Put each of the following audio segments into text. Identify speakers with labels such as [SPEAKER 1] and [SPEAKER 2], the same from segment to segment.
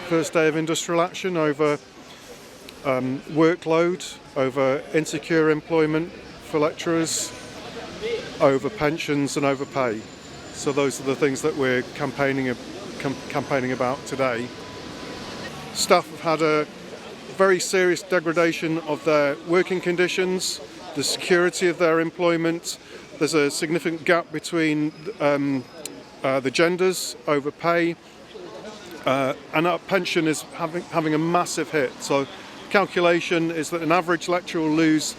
[SPEAKER 1] first day of industrial action over workload, over insecure employment for lecturers, over pensions and over pay. So those are the things that we're campaigning about today. Staff have had a very serious degradation of their working conditions, the security of their employment. There's a significant gap between the genders over pay, and our pension is having a massive hit. So calculation is that an average lecturer will lose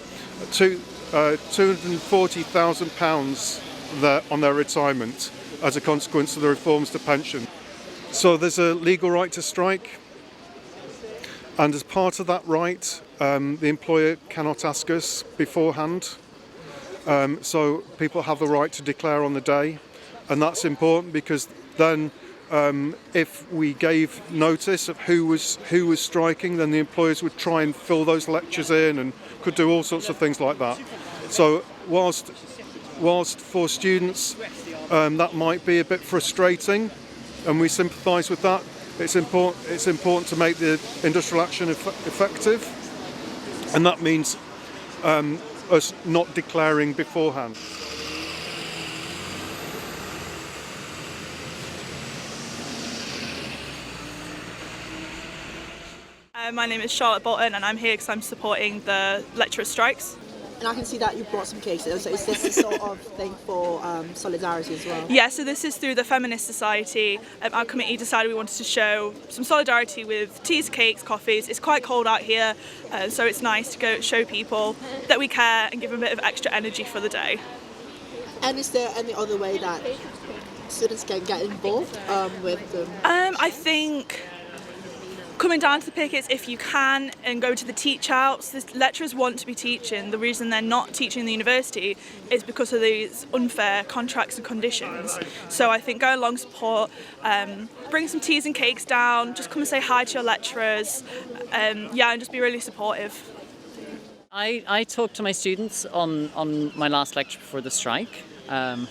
[SPEAKER 1] £240,000 on their retirement as a consequence of the reforms to pension. So there's a legal right to strike, and as part of that right, the employer cannot ask us beforehand. So people have the right to declare on the day, and that's important because then if we gave notice of who was striking, then the employers would try and fill those lectures in and could do all sorts of things like that. So whilst for students that might be a bit frustrating, and we sympathise with that, it's important to make the industrial action effective, and that means us not declaring beforehand.
[SPEAKER 2] My name is Charlotte Bolton, and I'm here because I'm supporting the lecturer strikes.
[SPEAKER 3] And I can see that you brought some cakes. So is this a sort of thing for solidarity as well?
[SPEAKER 2] Yeah, so this is through the Feminist Society. Our committee decided we wanted to show some solidarity with teas, cakes, coffees. It's quite cold out here, so it's nice to go show people that we care and give them a bit of extra energy for the day.
[SPEAKER 3] And is there any other way that students can get involved with them?
[SPEAKER 2] I think coming down to the pickets if you can, and go to the teach outs. The lecturers want to be teaching. The reason they're not teaching in the university is because of these unfair contracts and conditions. So I think go along, support, bring some teas and cakes down, just come and say hi to your lecturers, and just be really supportive.
[SPEAKER 4] I talked to my students on my last lecture before the strike, and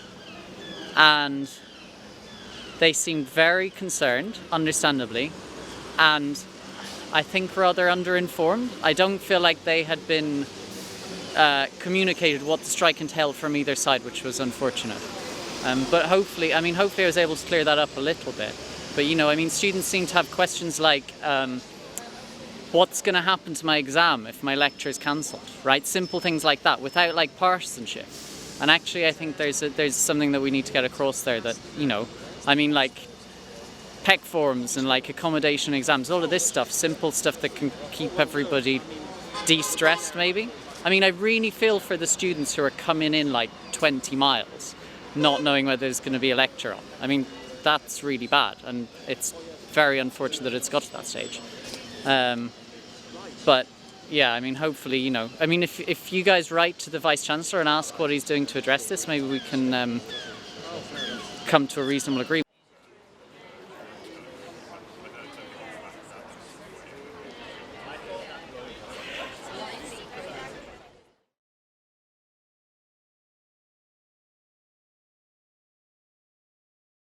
[SPEAKER 4] they seemed very concerned, understandably, and I think rather underinformed. I don't feel like they had been communicated what the strike entailed from either side, which was unfortunate. But hopefully I was able to clear that up a little bit. But students seem to have questions like, what's going to happen to my exam if my lecture is cancelled, right? Simple things like that, without like partisanship. And actually I think there's something that we need to get across there that, PEC forms and like accommodation exams, all of this stuff, simple stuff that can keep everybody de-stressed maybe. I really feel for the students who are coming in like 20 miles, not knowing whether there's going to be a lecture on. That's really bad, and it's very unfortunate that it's got to that stage. But yeah, hopefully, if you guys write to the Vice-Chancellor and ask what he's doing to address this, maybe we can come to a reasonable agreement.